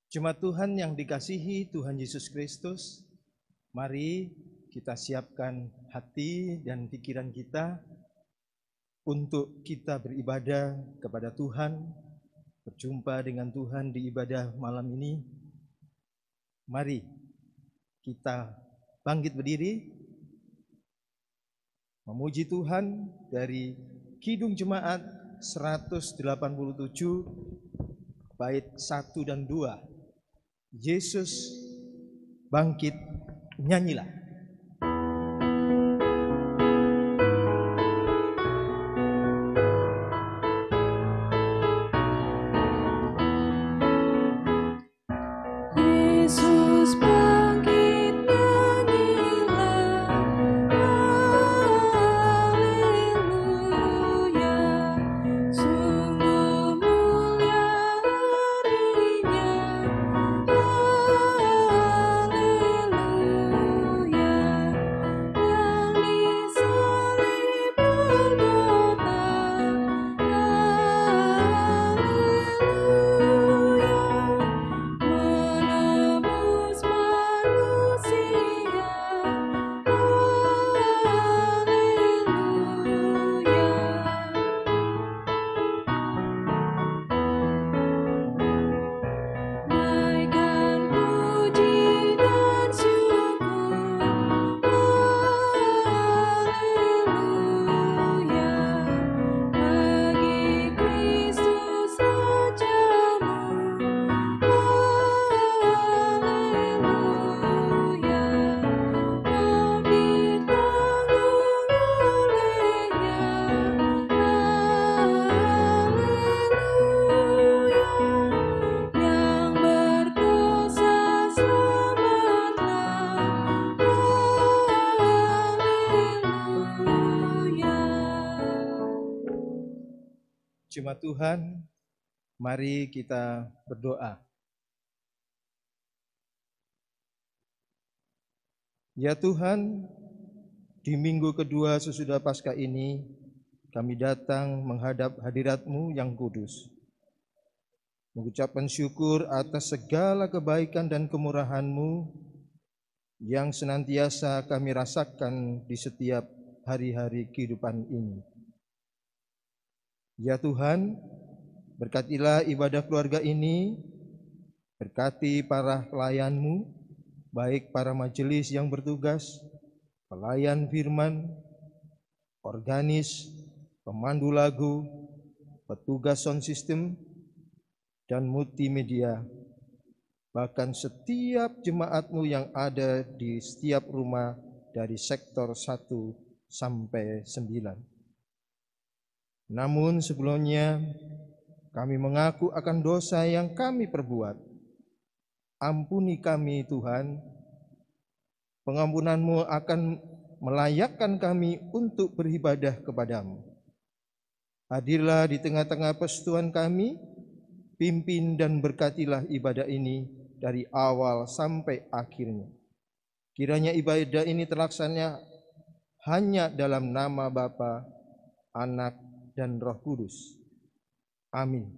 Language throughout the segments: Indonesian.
Jemaat Tuhan yang dikasihi Tuhan Yesus Kristus, mari kita siapkan hati dan pikiran kita untuk kita beribadah kepada Tuhan, berjumpa dengan Tuhan di ibadah malam ini. Mari kita bangkit berdiri, memuji Tuhan dari Kidung Jemaat 187 bait 1 dan 2. Yesus bangkit, nyanyilah. Yesus bangkit, nyanyilah, haleluya. Sungguh mulia harinya, haleluya. Yang disalib Golgota, haleluya. Menebus manusia, haleluya. Naikkan puji dan syukur, haleluya. Bagi Kristus Rajamu, haleluya. Maut ditanggung olehnya, haleluya. Yang berdosa selamatlah, haleluya. Jemaat Tuhan, mari kita berdoa. Ya Tuhan, di minggu kedua sesudah Paskah ini, kami datang menghadap hadirat-Mu yang kudus, mengucapkan syukur atas segala kebaikan dan kemurahan-Mu yang senantiasa kami rasakan di setiap hari-hari kehidupan ini. Ya Tuhan, berkatilah ibadah keluarga ini, berkati para pelayan-Mu, baik para majelis yang bertugas, pelayan firman, organis, pemandu lagu, petugas sound system, dan multimedia. Bahkan setiap jemaat-Mu yang ada di setiap rumah dari sektor 1 sampai 9. Namun sebelumnya kami mengaku akan dosa yang kami perbuat. Ampuni kami Tuhan. Pengampunan-Mu akan melayakkan kami untuk beribadah kepada-Mu. Hadirlah di tengah-tengah persekutuan kami, pimpin dan berkatilah ibadah ini dari awal sampai akhirnya. Kiranya ibadah ini terlaksana hanya dalam nama Bapa, Anak, dan Roh Kudus. Amin.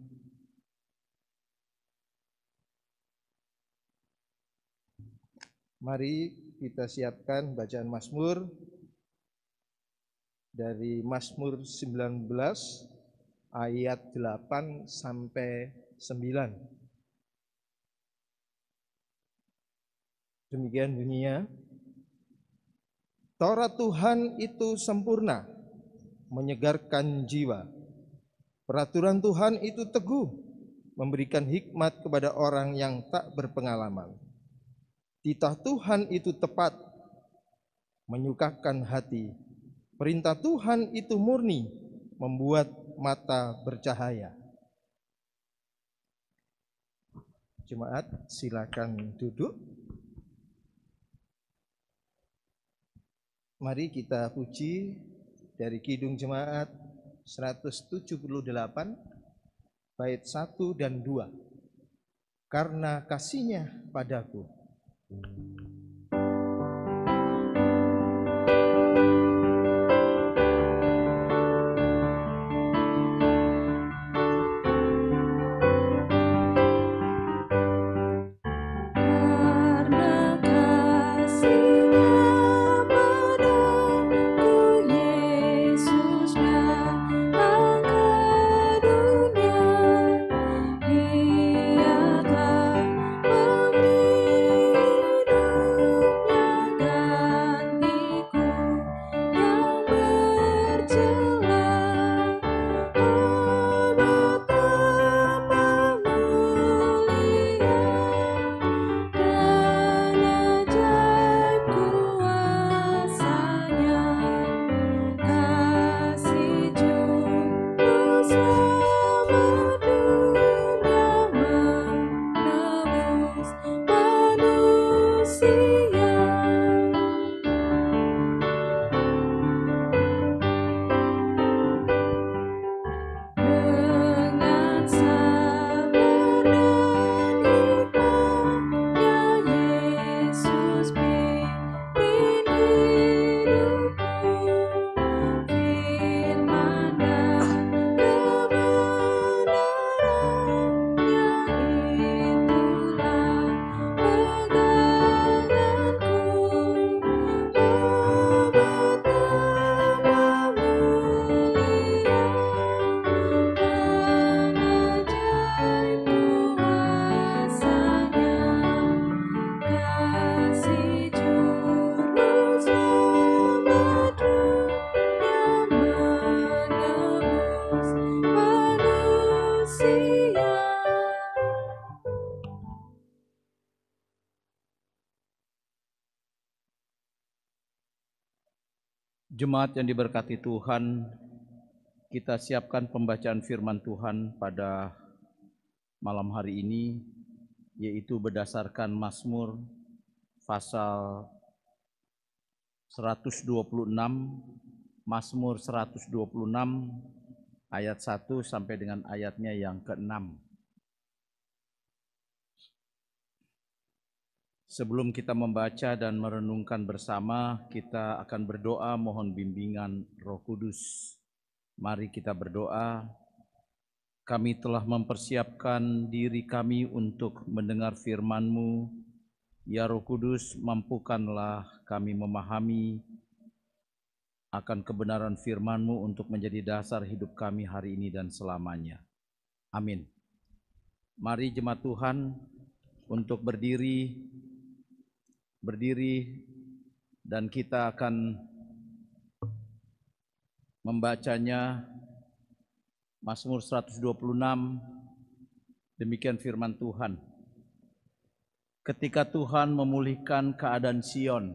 Mari kita siapkan bacaan Mazmur dari Mazmur 19 ayat 8 sampai 9. Demikian bunyinya. Taurat Tuhan itu sempurna, menyegarkan jiwa. Peraturan Tuhan itu teguh, memberikan hikmat kepada orang yang tak berpengalaman. Titah Tuhan itu tepat, menyukakan hati. Perintah Tuhan itu murni, membuat mata bercahaya. Jemaat, silakan duduk. Mari kita puji dari Kidung Jemaat 178 bait 1 dan 2. Karena kasih-Nya padaku. Jemaat yang diberkati Tuhan, kita siapkan pembacaan firman Tuhan pada malam hari ini, yaitu berdasarkan Mazmur pasal 126, Mazmur 126 ayat 1 sampai dengan ayatnya yang ke-6. Sebelum kita membaca dan merenungkan bersama, kita akan berdoa mohon bimbingan Roh Kudus. Mari kita berdoa. Kami telah mempersiapkan diri kami untuk mendengar firman-Mu. Ya Roh Kudus, mampukanlah kami memahami akan kebenaran firman-Mu untuk menjadi dasar hidup kami hari ini dan selamanya. Amin. Mari jemaat Tuhan untuk berdiri dan kita akan membacanya. Mazmur 126, demikian firman Tuhan. Ketika Tuhan memulihkan keadaan Sion,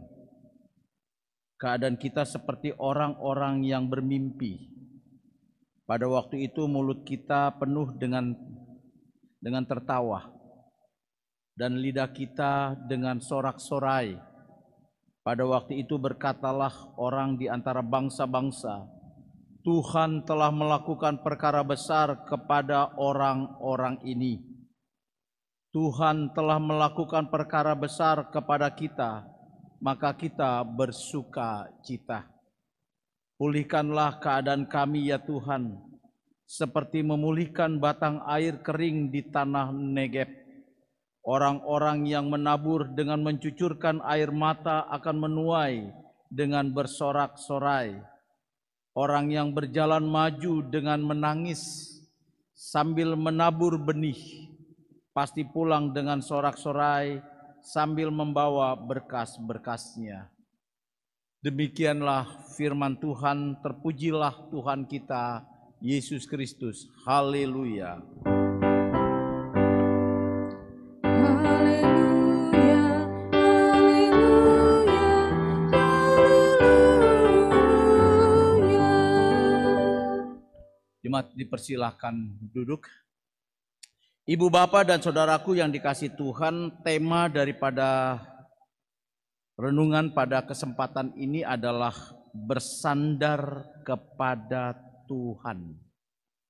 keadaan kita seperti orang-orang yang bermimpi. Pada waktu itu mulut kita penuh dengan tertawa, dan lidah kita dengan sorak-sorai. Pada waktu itu berkatalah orang di antara bangsa-bangsa, Tuhan telah melakukan perkara besar kepada orang-orang ini. Tuhan telah melakukan perkara besar kepada kita, maka kita bersuka cita. Pulihkanlah keadaan kami ya Tuhan, seperti memulihkan batang air kering di tanah Negeb. Orang-orang yang menabur dengan mencucurkan air mata akan menuai dengan bersorak-sorai. Orang yang berjalan maju dengan menangis sambil menabur benih, pasti pulang dengan sorak-sorai sambil membawa berkas-berkasnya. Demikianlah firman Tuhan, terpujilah Tuhan kita, Yesus Kristus. Haleluya. Jemaat dipersilahkan duduk. Ibu bapak dan saudaraku yang dikasihi Tuhan, tema daripada renungan pada kesempatan ini adalah bersandar kepada Tuhan.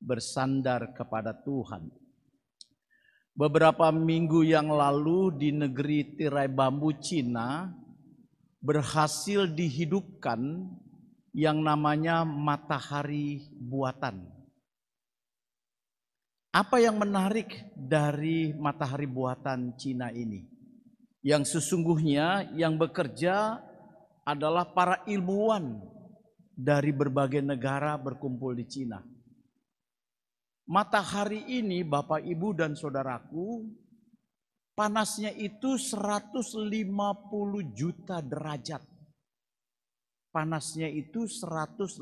Bersandar kepada Tuhan. Beberapa minggu yang lalu di negeri tirai bambu Cina berhasil dihidupkan yang namanya matahari buatan. Apa yang menarik dari matahari buatan Cina ini? Yang sesungguhnya yang bekerja adalah para ilmuwan dari berbagai negara berkumpul di Cina. Matahari ini Bapak Ibu dan Saudaraku, panasnya itu 150 juta derajat. Panasnya itu 150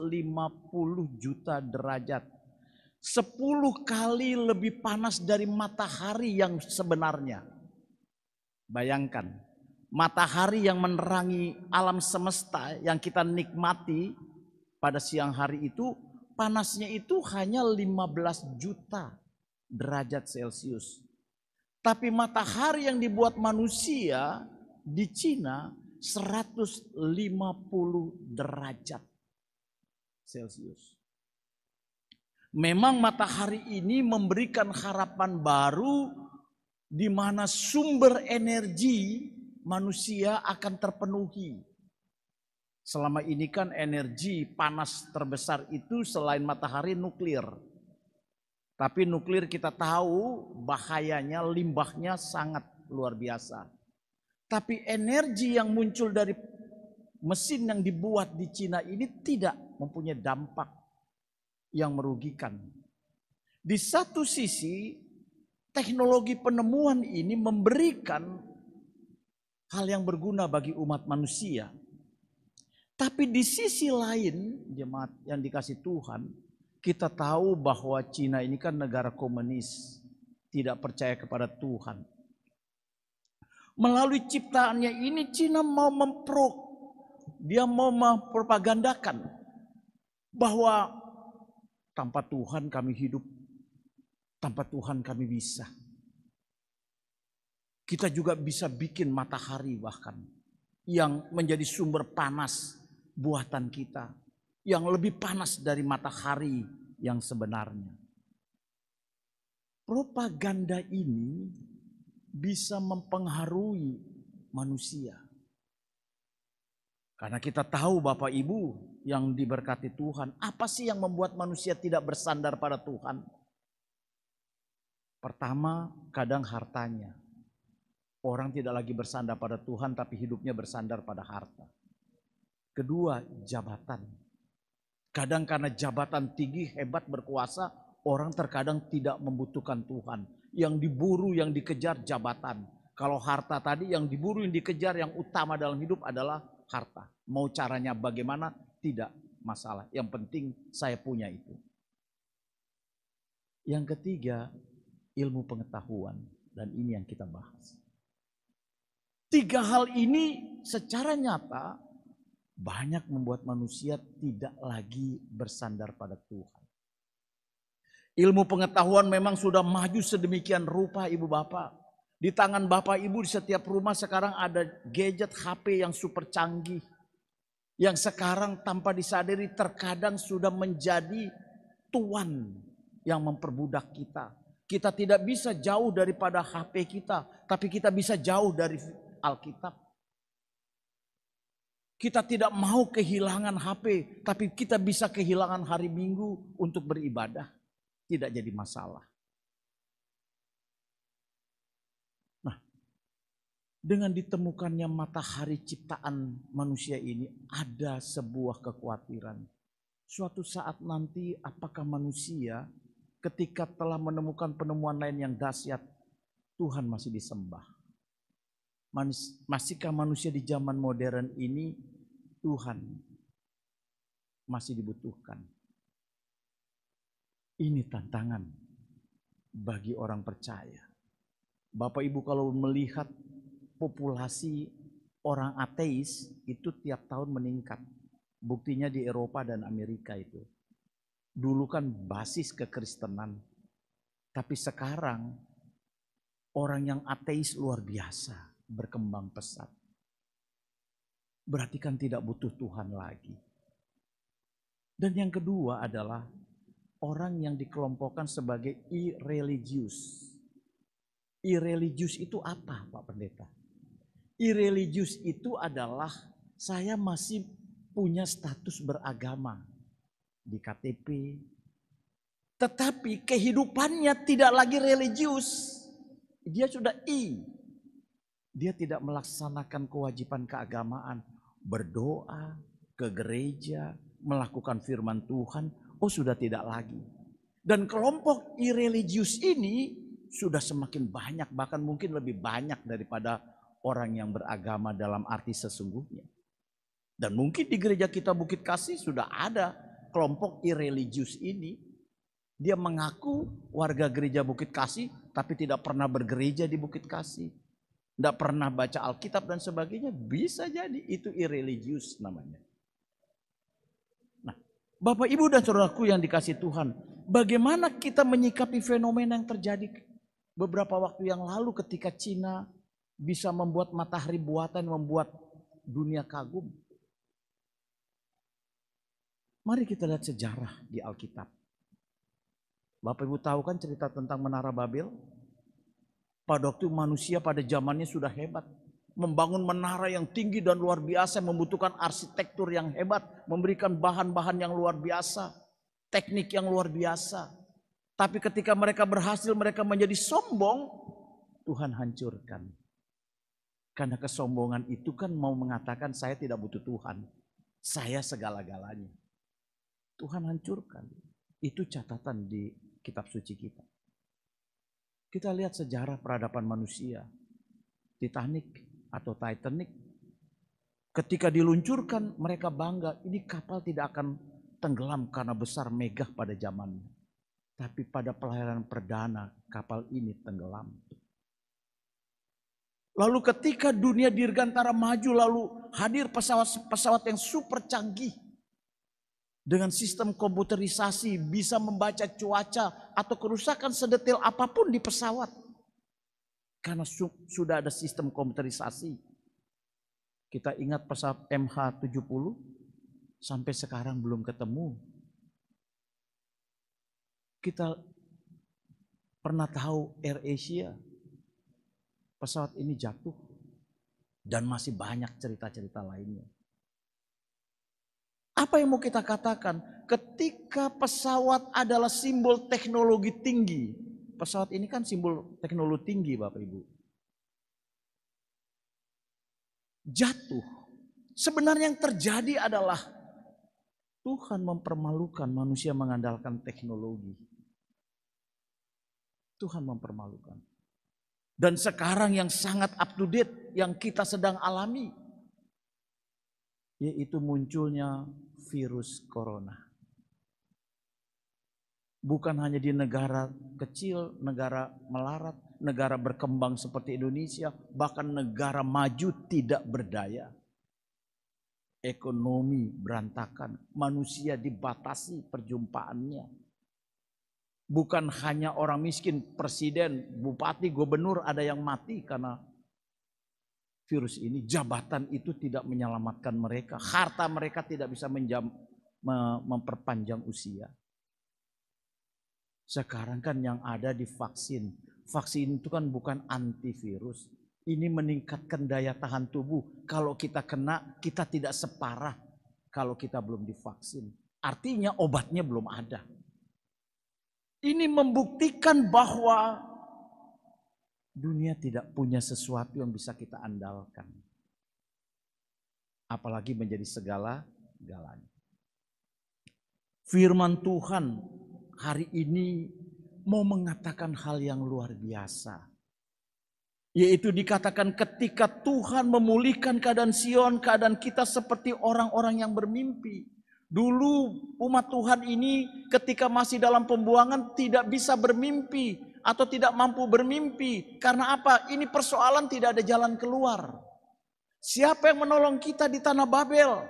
juta derajat. 10 kali lebih panas dari matahari yang sebenarnya. Bayangkan, matahari yang menerangi alam semesta yang kita nikmati pada siang hari itu, panasnya itu hanya 15 juta derajat Celcius. Tapi matahari yang dibuat manusia di Cina 150 derajat Celcius. Memang matahari ini memberikan harapan baru di mana sumber energi manusia akan terpenuhi. Selama ini kan energi panas terbesar itu selain matahari nuklir. Tapi nuklir kita tahu bahayanya, limbahnya sangat luar biasa. Tapi energi yang muncul dari mesin yang dibuat di Cina ini tidak mempunyai dampak yang merugikan. Di satu sisi, teknologi penemuan ini memberikan hal yang berguna bagi umat manusia. Tapi di sisi lain, jemaat yang dikasihi Tuhan, kita tahu bahwa Cina ini kan negara komunis, tidak percaya kepada Tuhan. Melalui ciptaannya ini Cina mau dia mau mempropagandakan bahwa tanpa Tuhan kami hidup, tanpa Tuhan kami bisa. Kita juga bisa bikin matahari bahkan yang menjadi sumber panas buatan kita, yang lebih panas dari matahari yang sebenarnya. Propaganda ini bisa mempengaruhi manusia. Karena kita tahu Bapak Ibu yang diberkati Tuhan, apa sih yang membuat manusia tidak bersandar pada Tuhan? Pertama, kadang hartanya. Orang tidak lagi bersandar pada Tuhan tapi hidupnya bersandar pada harta. Kedua, jabatan. Kadang karena jabatan tinggi, hebat, berkuasa, orang terkadang tidak membutuhkan Tuhan. Yang diburu, yang dikejar jabatan. Kalau harta tadi yang diburu, yang dikejar, yang utama dalam hidup adalah harta. Mau caranya bagaimana? Tidak masalah. Yang penting saya punya itu. Yang ketiga, ilmu pengetahuan. Dan ini yang kita bahas. Tiga hal ini secara nyata banyak membuat manusia tidak lagi bersandar pada Tuhan. Ilmu pengetahuan memang sudah maju sedemikian rupa Ibu Bapak. Di tangan Bapak Ibu di setiap rumah sekarang ada gadget HP yang super canggih. Yang sekarang tanpa disadari terkadang sudah menjadi tuan yang memperbudak kita. Kita tidak bisa jauh daripada HP kita, tapi kita bisa jauh dari Alkitab. Kita tidak mau kehilangan HP, tapi kita bisa kehilangan hari Minggu untuk beribadah. Tidak jadi masalah. Nah, dengan ditemukannya matahari ciptaan manusia ini, ada sebuah kekhawatiran. Suatu saat nanti apakah manusia ketika telah menemukan penemuan lain yang dahsyat, Tuhan masih disembah? Masihkah manusia di zaman modern ini Tuhan masih dibutuhkan? Ini tantangan bagi orang percaya. Bapak Ibu kalau melihat populasi orang ateis itu tiap tahun meningkat. Buktinya di Eropa dan Amerika itu. Dulu kan basis kekristenan. Tapi sekarang orang yang ateis luar biasa. Berkembang pesat. Berarti kan tidak butuh Tuhan lagi. Dan yang kedua adalah orang yang dikelompokkan sebagai irreligious. Irreligious itu apa Pak Pendeta? Irreligious itu adalah saya masih punya status beragama di KTP. Tetapi kehidupannya tidak lagi religius. Dia sudah Dia tidak melaksanakan kewajiban keagamaan, berdoa, ke gereja, melakukan firman Tuhan, sudah tidak lagi. Dan kelompok irreligius ini sudah semakin banyak, bahkan mungkin lebih banyak daripada orang yang beragama dalam arti sesungguhnya. Dan mungkin di gereja kita Bukit Kasih sudah ada kelompok irreligius ini. Dia mengaku warga gereja Bukit Kasih, tapi tidak pernah bergereja di Bukit Kasih. Tidak pernah baca Alkitab dan sebagainya, bisa jadi itu irreligious namanya. Nah, Bapak Ibu dan Saudaraku yang dikasihi Tuhan, bagaimana kita menyikapi fenomena yang terjadi beberapa waktu yang lalu ketika Cina bisa membuat matahari buatan, membuat dunia kagum. Mari kita lihat sejarah di Alkitab. Bapak Ibu tahu kan cerita tentang Menara Babel? Pada waktu manusia pada zamannya sudah hebat. Membangun menara yang tinggi dan luar biasa, membutuhkan arsitektur yang hebat, memberikan bahan-bahan yang luar biasa, teknik yang luar biasa. Tapi ketika mereka berhasil, mereka menjadi sombong, Tuhan hancurkan. Karena kesombongan itu kan mau mengatakan saya tidak butuh Tuhan, saya segala-galanya. Tuhan hancurkan. Itu catatan di kitab suci kita. Kita lihat sejarah peradaban manusia. Titanic atau Titanic. Ketika diluncurkan mereka bangga. Ini kapal tidak akan tenggelam karena besar megah pada zamannya. Tapi pada pelayaran perdana kapal ini tenggelam. Lalu ketika dunia dirgantara maju, lalu hadir pesawat-pesawat yang super canggih. Dengan sistem komputerisasi bisa membaca cuaca atau kerusakan sedetail apapun di pesawat. Karena sudah ada sistem komputerisasi. Kita ingat pesawat MH70 sampai sekarang belum ketemu. Kita pernah tahu AirAsia, pesawat ini jatuh. Dan masih banyak cerita-cerita lainnya. Apa yang mau kita katakan? Ketika pesawat adalah simbol teknologi tinggi. Pesawat ini kan simbol teknologi tinggi Bapak Ibu. Jatuh. Sebenarnya yang terjadi adalah Tuhan mempermalukan manusia mengandalkan teknologi. Tuhan mempermalukan. Dan sekarang yang sangat up to date yang kita sedang alami, yaitu munculnya virus corona. Bukan hanya di negara kecil, negara melarat, negara berkembang seperti Indonesia, bahkan negara maju tidak berdaya. Ekonomi berantakan, manusia dibatasi perjumpaannya. Bukan hanya orang miskin, presiden, bupati, gubernur ada yang mati karena virus ini. Jabatan itu tidak menyelamatkan mereka. Harta mereka tidak bisa memperpanjang usia. Sekarang kan yang ada di vaksin. Vaksin itu kan bukan antivirus. Ini meningkatkan daya tahan tubuh. Kalau kita kena, kita tidak separah kalau kita belum divaksin. Artinya obatnya belum ada. Ini membuktikan bahwa dunia tidak punya sesuatu yang bisa kita andalkan. Apalagi menjadi segala-galanya. Firman Tuhan hari ini mau mengatakan hal yang luar biasa. Yaitu dikatakan ketika Tuhan memulihkan keadaan Sion, keadaan kita seperti orang-orang yang bermimpi. Dulu umat Tuhan ini ketika masih dalam pembuangan tidak bisa bermimpi atau tidak mampu bermimpi. Karena apa? Ini persoalan tidak ada jalan keluar. Siapa yang menolong kita di tanah Babel?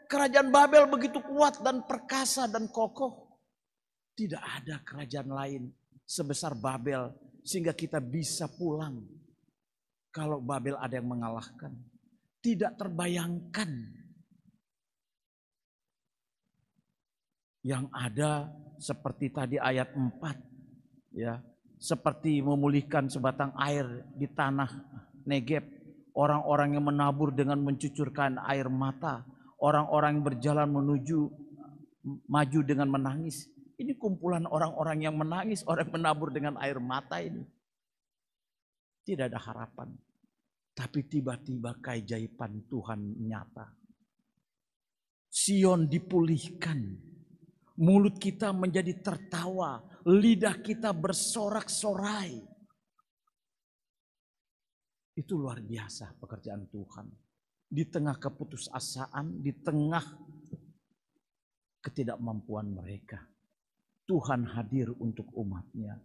Kerajaan Babel begitu kuat dan perkasa dan kokoh. Tidak ada kerajaan lain sebesar Babel sehingga kita bisa pulang. Kalau Babel ada yang mengalahkan. Tidak terbayangkan. Yang ada seperti tadi ayat 4. Ya, seperti memulihkan sebatang air di tanah Negeb. Orang-orang yang menabur dengan mencucurkan air mata. Orang-orang yang berjalan maju dengan menangis. Ini kumpulan orang-orang yang menangis, orang yang menabur dengan air mata ini. Tidak ada harapan. Tapi tiba-tiba keajaiban Tuhan nyata. Sion dipulihkan. Mulut kita menjadi tertawa. Lidah kita bersorak-sorai. Itu luar biasa pekerjaan Tuhan. Di tengah keputusasaan, di tengah ketidakmampuan mereka. Tuhan hadir untuk umatnya.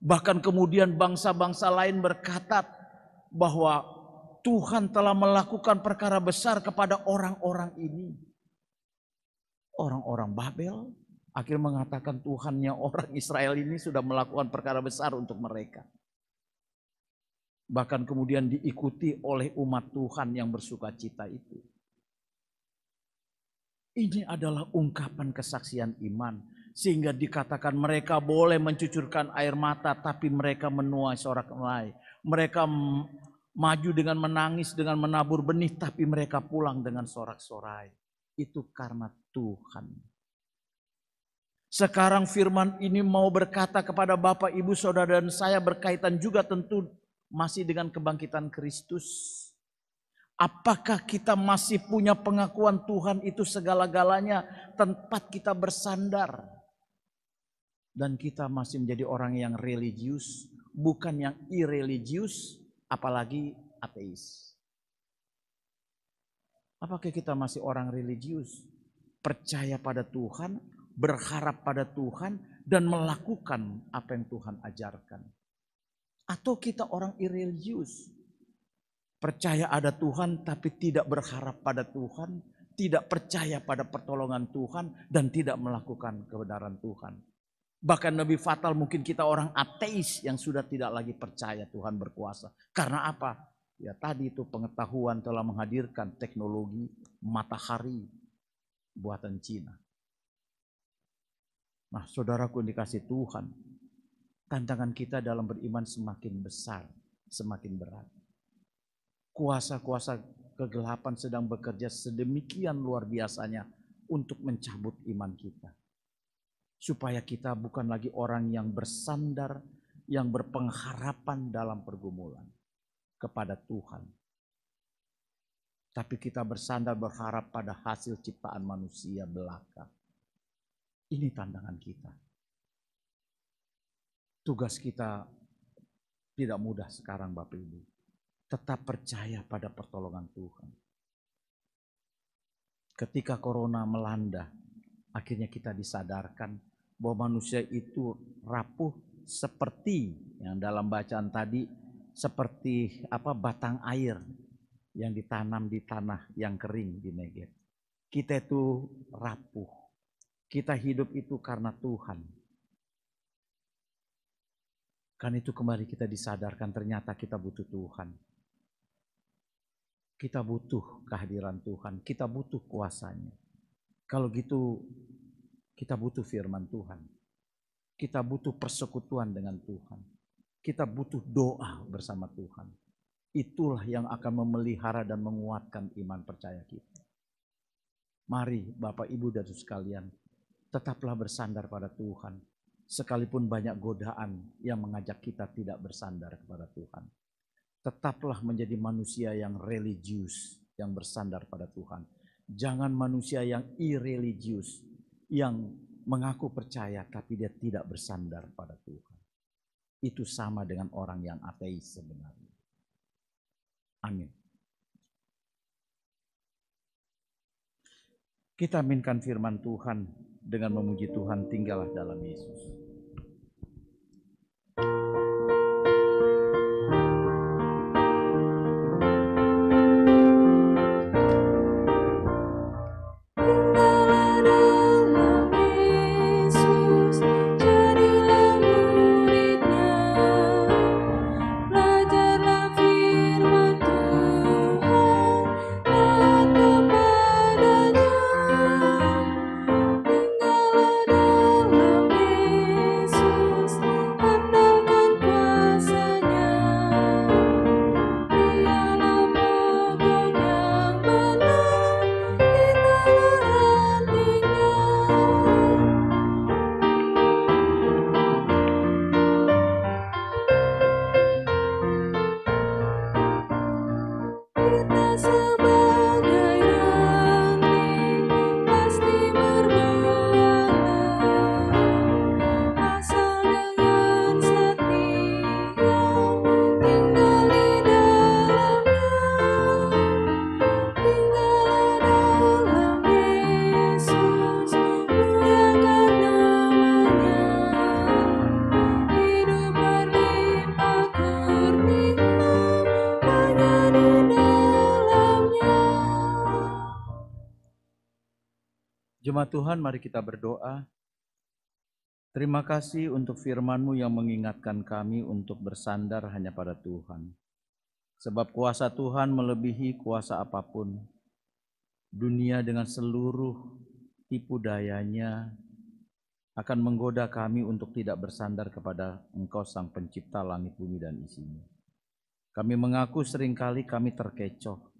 Bahkan kemudian bangsa-bangsa lain berkata bahwa Tuhan telah melakukan perkara besar kepada orang-orang ini. Orang-orang Babel akhirnya mengatakan Tuhannya orang Israel ini sudah melakukan perkara besar untuk mereka. Bahkan kemudian diikuti oleh umat Tuhan yang bersukacita itu. Ini adalah ungkapan kesaksian iman. Sehingga dikatakan mereka boleh mencucurkan air mata tapi mereka menuai sorak-sorai. Mereka maju dengan menangis, dengan menabur benih tapi mereka pulang dengan sorak-sorai. Itu karena Tuhan. Sekarang firman ini mau berkata kepada Bapak, Ibu, Saudara dan saya berkaitan juga tentu masih dengan kebangkitan Kristus. Apakah kita masih punya pengakuan Tuhan itu segala-galanya, tempat kita bersandar? Dan kita masih menjadi orang yang religius, bukan yang irreligius, apalagi ateis. Apakah kita masih orang religius? Percaya pada Tuhan, berharap pada Tuhan, dan melakukan apa yang Tuhan ajarkan. Atau kita orang irreligius, Percaya ada Tuhan tapi tidak berharap pada Tuhan, tidak percaya pada pertolongan Tuhan, dan tidak melakukan kebenaran Tuhan. Bahkan lebih fatal mungkin kita orang ateis yang sudah tidak lagi percaya Tuhan berkuasa. Karena apa? Ya tadi itu pengetahuan telah menghadirkan teknologi matahari buatan Cina. Nah saudaraku dikasih Tuhan, tantangan kita dalam beriman semakin besar, semakin berat. Kuasa-kuasa kegelapan sedang bekerja sedemikian luar biasanya untuk mencabut iman kita. Supaya kita bukan lagi orang yang bersandar, yang berpengharapan dalam pergumulan kepada Tuhan. Tapi kita bersandar berharap pada hasil ciptaan manusia belaka. Ini tantangan kita. Tugas kita tidak mudah sekarang Bapak Ibu. Tetap percaya pada pertolongan Tuhan. Ketika corona melanda, akhirnya kita disadarkan bahwa manusia itu rapuh seperti yang dalam bacaan tadi, seperti batang air yang ditanam di tanah yang kering di Negev. Kita itu rapuh. Kita hidup itu karena Tuhan. Kan itu kembali kita disadarkan ternyata kita butuh Tuhan. Kita butuh kehadiran Tuhan, kita butuh kuasanya. Kalau gitu kita butuh firman Tuhan. Kita butuh persekutuan dengan Tuhan. Kita butuh doa bersama Tuhan. Itulah yang akan memelihara dan menguatkan iman percaya kita. Mari Bapak Ibu dan sekalian, tetaplah bersandar pada Tuhan. Sekalipun banyak godaan yang mengajak kita tidak bersandar kepada Tuhan. Tetaplah menjadi manusia yang religius, yang bersandar pada Tuhan. Jangan manusia yang irreligius, yang mengaku percaya tapi dia tidak bersandar pada Tuhan. Itu sama dengan orang yang ateis sebenarnya. Amin. Kita aminkan firman Tuhan dengan memuji Tuhan, tinggallah dalam Yesus. Jemaat Tuhan, mari kita berdoa. Terima kasih untuk firman-Mu yang mengingatkan kami untuk bersandar hanya pada Tuhan. Sebab kuasa Tuhan melebihi kuasa apapun. Dunia dengan seluruh tipu dayanya akan menggoda kami untuk tidak bersandar kepada Engkau Sang Pencipta langit, bumi, dan isinya. Kami mengaku seringkali kami terkecoh.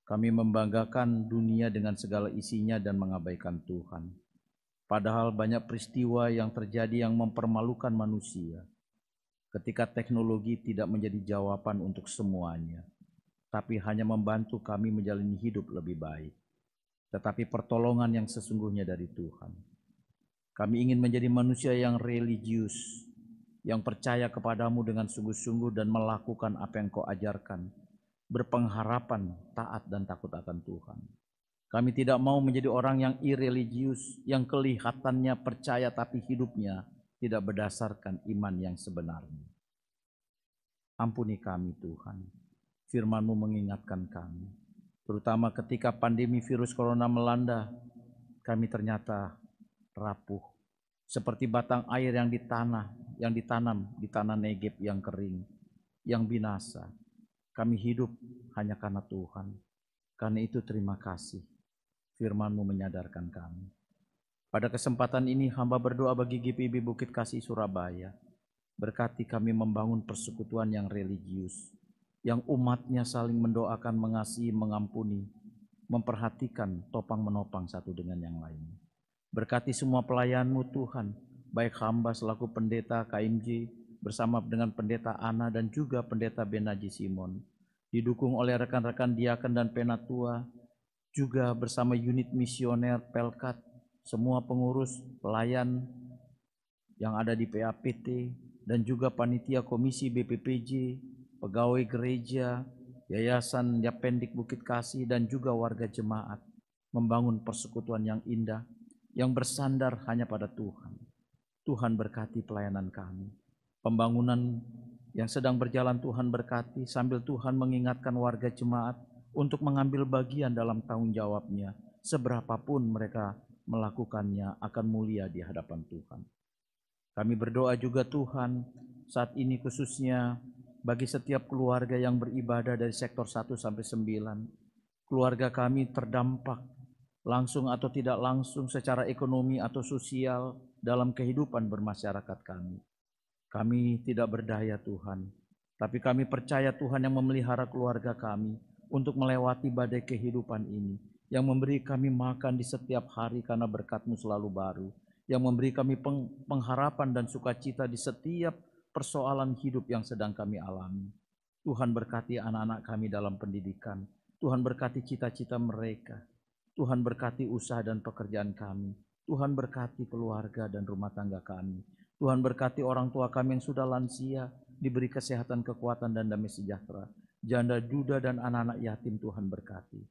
Kami membanggakan dunia dengan segala isinya dan mengabaikan Tuhan. Padahal banyak peristiwa yang terjadi yang mempermalukan manusia. Ketika teknologi tidak menjadi jawaban untuk semuanya, tapi hanya membantu kami menjalani hidup lebih baik. Tetapi pertolongan yang sesungguhnya dari Tuhan. Kami ingin menjadi manusia yang religius, yang percaya kepadamu dengan sungguh-sungguh dan melakukan apa yang Kau ajarkan. Berpengharapan, taat, dan takut akan Tuhan. Kami tidak mau menjadi orang yang irreligius, yang kelihatannya percaya tapi hidupnya tidak berdasarkan iman yang sebenarnya. Ampuni kami Tuhan. Firman-Mu mengingatkan kami, terutama ketika pandemi virus corona melanda, kami ternyata rapuh, seperti batang air yang ditanam di tanah Negeb yang kering, yang binasa. Kami hidup hanya karena Tuhan. Karena itu terima kasih, Firman-Mu menyadarkan kami. Pada kesempatan ini hamba berdoa bagi GPIB Bukit Kasih Surabaya. Berkati kami membangun persekutuan yang religius, yang umatnya saling mendoakan, mengasihi, mengampuni, memperhatikan, topang menopang satu dengan yang lain. Berkati semua pelayan-Mu Tuhan, baik hamba selaku pendeta KMJ bersama dengan pendeta Ana dan juga pendeta Benaji Simon, didukung oleh rekan-rekan diaken dan penatua, juga bersama unit misioner Pelkat, semua pengurus, pelayan yang ada di PAPT, dan juga panitia komisi BPPJ, pegawai gereja, Yayasan Yapendik Bukit Kasih, dan juga warga jemaat, membangun persekutuan yang indah, yang bersandar hanya pada Tuhan. Tuhan berkati pelayanan kami. Pembangunan yang sedang berjalan Tuhan berkati, sambil Tuhan mengingatkan warga jemaat untuk mengambil bagian dalam tanggung jawabnya, seberapapun mereka melakukannya akan mulia di hadapan Tuhan. Kami berdoa juga Tuhan, saat ini khususnya bagi setiap keluarga yang beribadah dari sektor 1 sampai 9. Keluarga kami terdampak langsung atau tidak langsung secara ekonomi atau sosial dalam kehidupan bermasyarakat kami. Kami tidak berdaya Tuhan, tapi kami percaya Tuhan yang memelihara keluarga kami untuk melewati badai kehidupan ini, yang memberi kami makan di setiap hari karena berkat-Mu selalu baru, yang memberi kami pengharapan dan sukacita di setiap persoalan hidup yang sedang kami alami. Tuhan berkati anak-anak kami dalam pendidikan, Tuhan berkati cita-cita mereka, Tuhan berkati usaha dan pekerjaan kami, Tuhan berkati keluarga dan rumah tangga kami, Tuhan berkati orang tua kami yang sudah lansia, diberi kesehatan, kekuatan, dan damai sejahtera. Janda, duda, dan anak-anak yatim Tuhan berkati.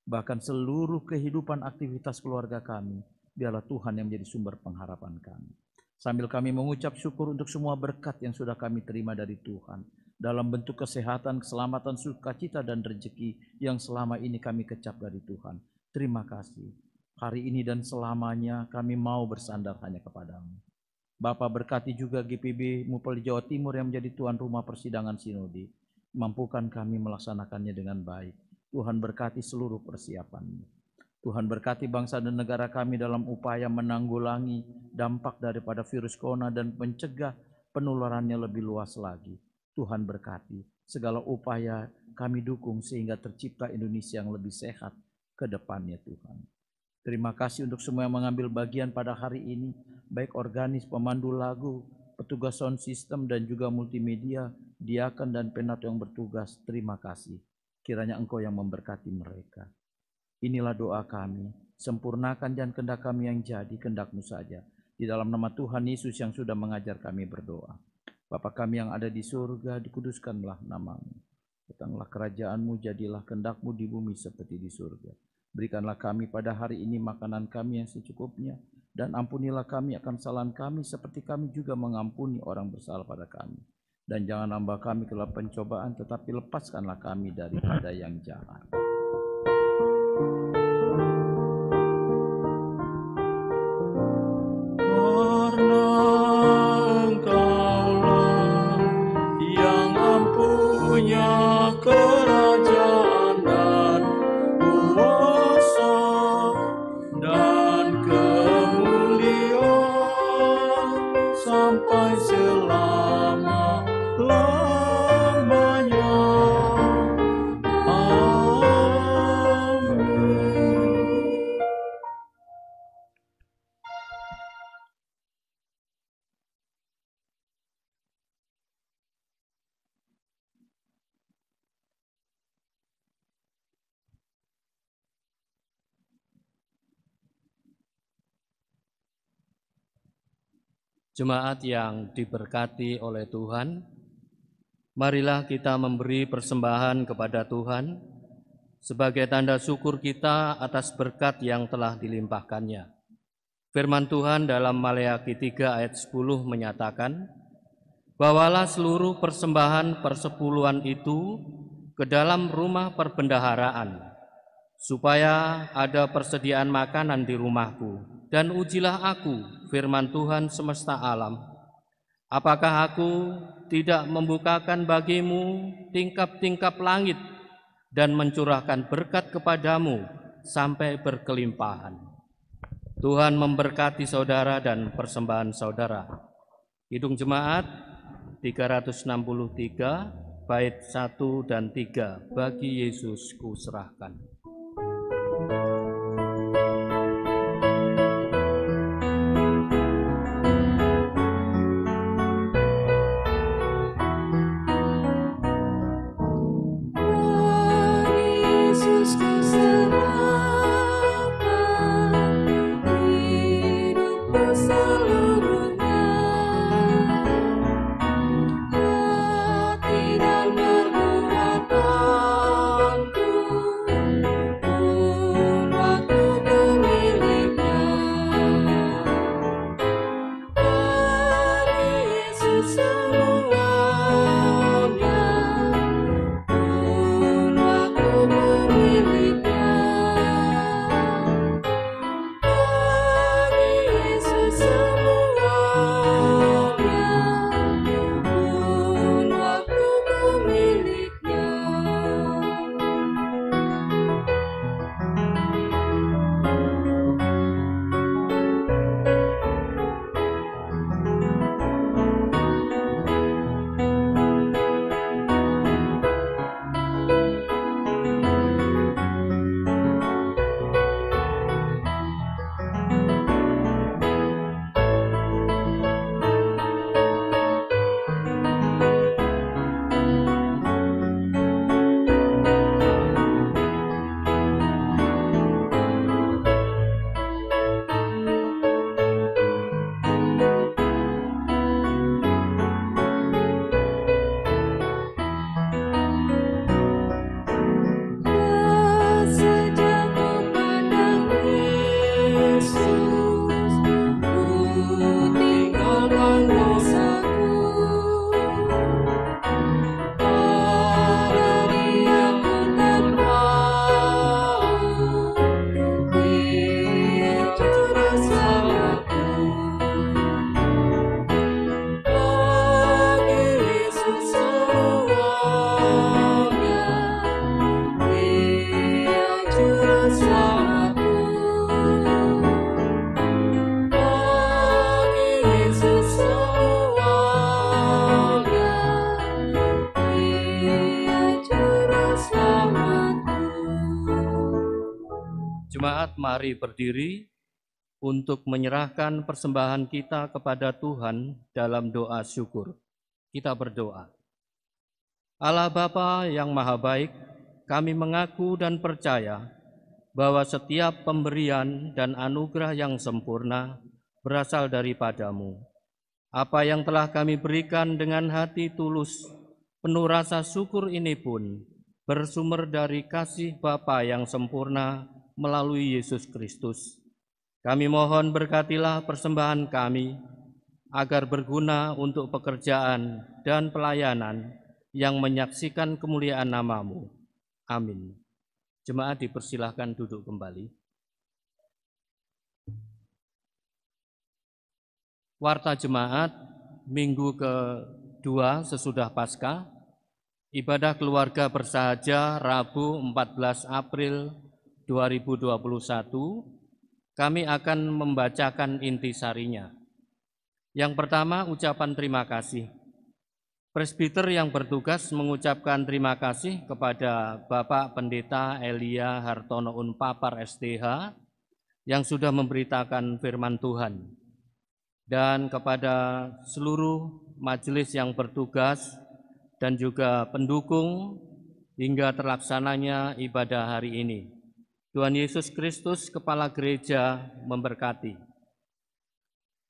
Bahkan seluruh kehidupan aktivitas keluarga kami, biarlah Tuhan yang menjadi sumber pengharapan kami. Sambil kami mengucap syukur untuk semua berkat yang sudah kami terima dari Tuhan, dalam bentuk kesehatan, keselamatan, sukacita, dan rezeki yang selama ini kami kecap dari Tuhan. Terima kasih. Hari ini dan selamanya kami mau bersandar hanya kepadamu. Bapa, berkati juga GPIB Mupelai Jawa Timur yang menjadi tuan rumah persidangan sinode. Mampukan kami melaksanakannya dengan baik. Tuhan berkati seluruh persiapannya. Tuhan berkati bangsa dan negara kami dalam upaya menanggulangi dampak daripada virus corona dan mencegah penularannya lebih luas lagi. Tuhan berkati segala upaya kami dukung sehingga tercipta Indonesia yang lebih sehat ke depannya Tuhan. Terima kasih untuk semua yang mengambil bagian pada hari ini, baik organis, pemandu lagu, petugas sound system, dan juga multimedia, diaken dan penatua yang bertugas. Terima kasih. Kiranya Engkau yang memberkati mereka. Inilah doa kami, sempurnakan dan kehendak kami yang jadi, kehendak-Mu saja. Di dalam nama Tuhan Yesus yang sudah mengajar kami berdoa. Bapa kami yang ada di surga, dikuduskanlah nama-Mu. Datanglah kerajaan-Mu, jadilah kehendak-Mu di bumi seperti di surga. Berikanlah kami pada hari ini makanan kami yang secukupnya, dan ampunilah kami akan kesalahan kami seperti kami juga mengampuni orang bersalah pada kami. Dan jangan hamba kami ke dalam pencobaan, tetapi lepaskanlah kami daripada yang jahat. Karena Engkaulah yang mempunya kerajaan dan kuasa dan kemuliaan sampai selama-lamanya. Amin. Jemaat yang diberkati oleh Tuhan, marilah kita memberi persembahan kepada Tuhan sebagai tanda syukur kita atas berkat yang telah dilimpahkannya. Firman Tuhan dalam Maleakhi 3 ayat 10 menyatakan, "Bawalah seluruh persembahan persepuluhan itu ke dalam rumah perbendaharaan, supaya ada persediaan makanan di rumahku, dan ujilah aku, firman Tuhan semesta alam. Apakah aku tidak membukakan bagimu tingkap-tingkap langit dan mencurahkan berkat kepadamu sampai berkelimpahan? Tuhan memberkati saudara dan persembahan saudara. Kidung Jemaat 363, bait 1 dan 3, bagi Yesus kuserahkan. Yesus kuserahkan hidupku seluruhnya, hati dan perbuatanku, pun waktuku miliknya. Bagi Yesus semuanya, pun waktuku miliknya. Bagi Yesus semuanya, pun waktuku miliknya. Sejak ku pandang Yesus, ku tinggalkan dosaku. Pada Dia ku terpaut, Dia juru selamatku. Bagi Yesus semuanya, Dia juru selamatku. Bagi Yesus semuanya, Dia juru selamatku. Jemaat, mari berdiri untuk menyerahkan persembahan kita kepada Tuhan dalam doa syukur. Kita berdoa. Allah Bapa yang Maha Baik, kami mengaku dan percaya bahwa setiap pemberian dan anugerah yang sempurna berasal daripadamu. Apa yang telah kami berikan dengan hati tulus, penuh rasa syukur ini pun bersumber dari kasih Bapa yang sempurna melalui Yesus Kristus. Kami mohon berkatilah persembahan kami, agar berguna untuk pekerjaan dan pelayanan yang menyaksikan kemuliaan nama-Mu. Amin. Jemaat dipersilahkan duduk kembali. Warta Jemaat, minggu ke-2 sesudah Paskah, ibadah keluarga bersahaja Rabu 14 April 2021, kami akan membacakan intisarinya. Yang pertama, ucapan terima kasih. Presbiter yang bertugas mengucapkan terima kasih kepada Bapak Pendeta Elia Hartono Unpapar STH yang sudah memberitakan firman Tuhan, dan kepada seluruh majelis yang bertugas dan juga pendukung hingga terlaksananya ibadah hari ini. Tuhan Yesus Kristus, Kepala Gereja, memberkati.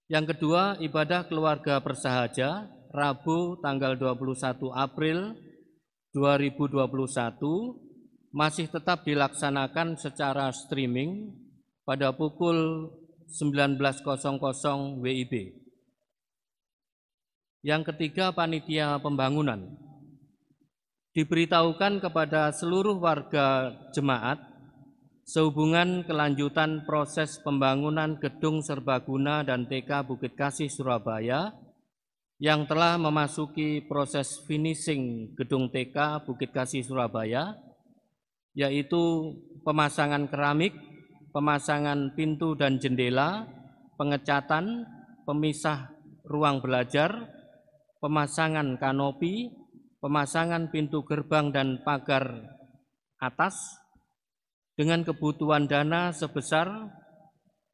Yang kedua, ibadah keluarga bersahaja Rabu tanggal 21 April 2021 masih tetap dilaksanakan secara streaming pada pukul 19.00 WIB. Yang ketiga, panitia pembangunan. diberitahukan kepada seluruh warga jemaat sehubungan kelanjutan proses pembangunan gedung serbaguna dan TK Bukit Kasih Surabaya yang telah memasuki proses finishing gedung TK Bukit Kasih Surabaya, yaitu pemasangan keramik, pemasangan pintu dan jendela, pengecatan, pemisah ruang belajar, pemasangan kanopi, pemasangan pintu gerbang dan pagar atas, dengan kebutuhan dana sebesar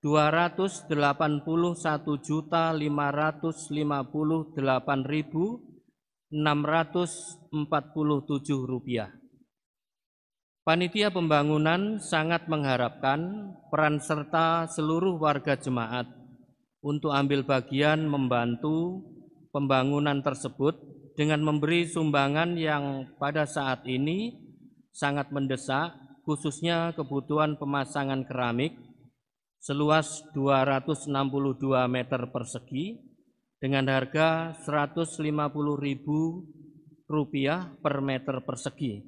Rp281.558.647. Panitia pembangunan sangat mengharapkan peran serta seluruh warga jemaat untuk ambil bagian membantu pembangunan tersebut dengan memberi sumbangan yang pada saat ini sangat mendesak, khususnya kebutuhan pemasangan keramik seluas 262 meter persegi dengan harga Rp150.000 per meter persegi.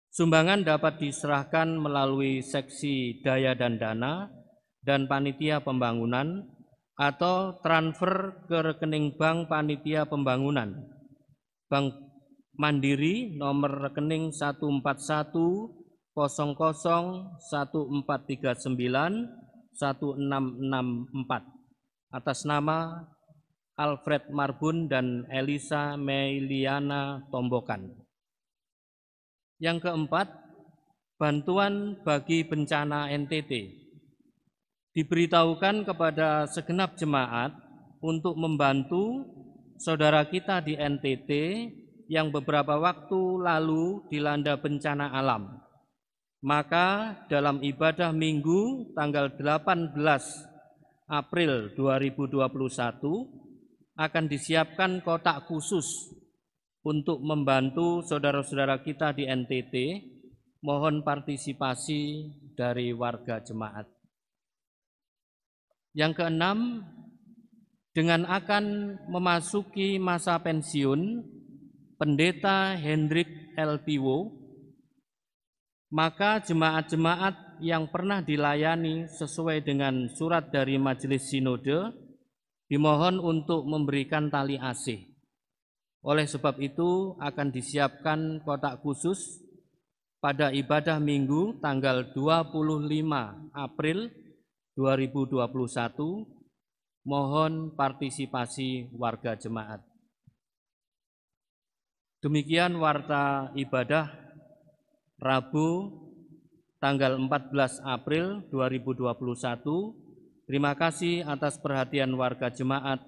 Sumbangan dapat diserahkan melalui seksi daya dan dana dan panitia pembangunan atau transfer ke rekening bank panitia pembangunan. Bank Mandiri nomor rekening 1410014391664 atas nama Alfred Marbun dan Elisa Meiliana Tombokan. Yang keempat, bantuan bagi bencana NTT. Diberitahukan kepada segenap jemaat untuk membantu saudara kita di NTT yang beberapa waktu lalu dilanda bencana alam. Maka dalam ibadah Minggu tanggal 18 April 2021 akan disiapkan kotak khusus untuk membantu saudara-saudara kita di NTT. Mohon partisipasi dari warga jemaat. Yang keenam, dengan akan memasuki masa pensiun Pendeta Hendrik L. Piwo, maka jemaat-jemaat yang pernah dilayani sesuai dengan surat dari Majelis Sinode dimohon untuk memberikan tali asih. Oleh sebab itu akan disiapkan kotak khusus pada ibadah Minggu tanggal 25 April 2021. Mohon partisipasi warga jemaat. Demikian warta ibadah Rabu tanggal 14 April 2021. Terima kasih atas perhatian warga jemaat.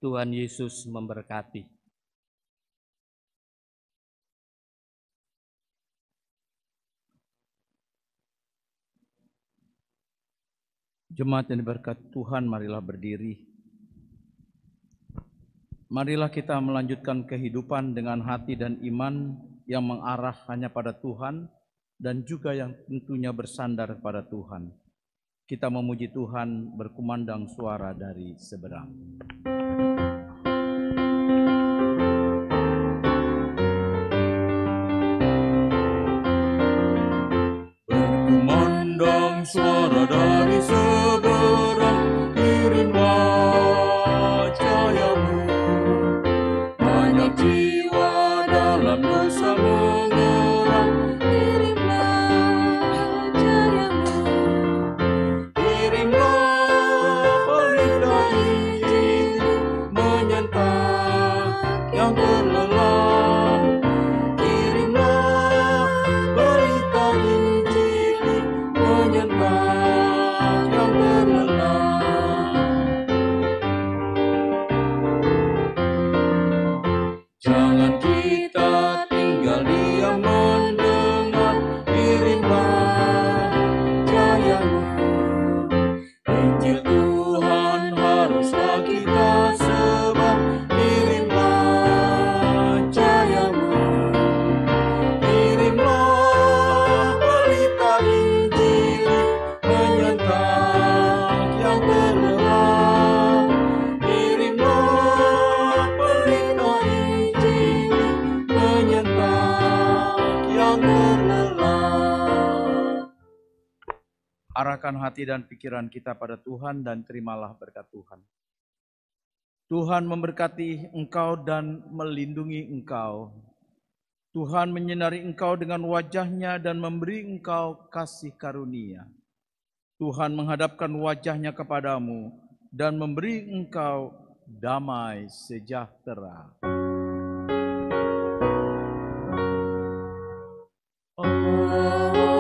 Tuhan Yesus memberkati. Jemaat yang diberkati Tuhan, marilah berdiri. Marilah kita melanjutkan kehidupan dengan hati dan iman yang mengarah hanya pada Tuhan dan juga yang tentunya bersandar pada Tuhan. Kita memuji Tuhan berkumandang suara dari seberang. Berkumandang suara dari seberang, kirimlah cahayamu. Banyak jiwa dalam dosa mengerang, Kirimlah cahayamu, kirimlah pelita Injil Arahkan hati dan pikiran kita pada Tuhan dan terimalah berkat Tuhan. Tuhan memberkati engkau dan melindungi engkau. Tuhan menyinari engkau dengan wajah-Nya dan memberi engkau kasih karunia. Tuhan menghadapkan wajah-Nya kepadamu dan memberi engkau damai sejahtera. Amin.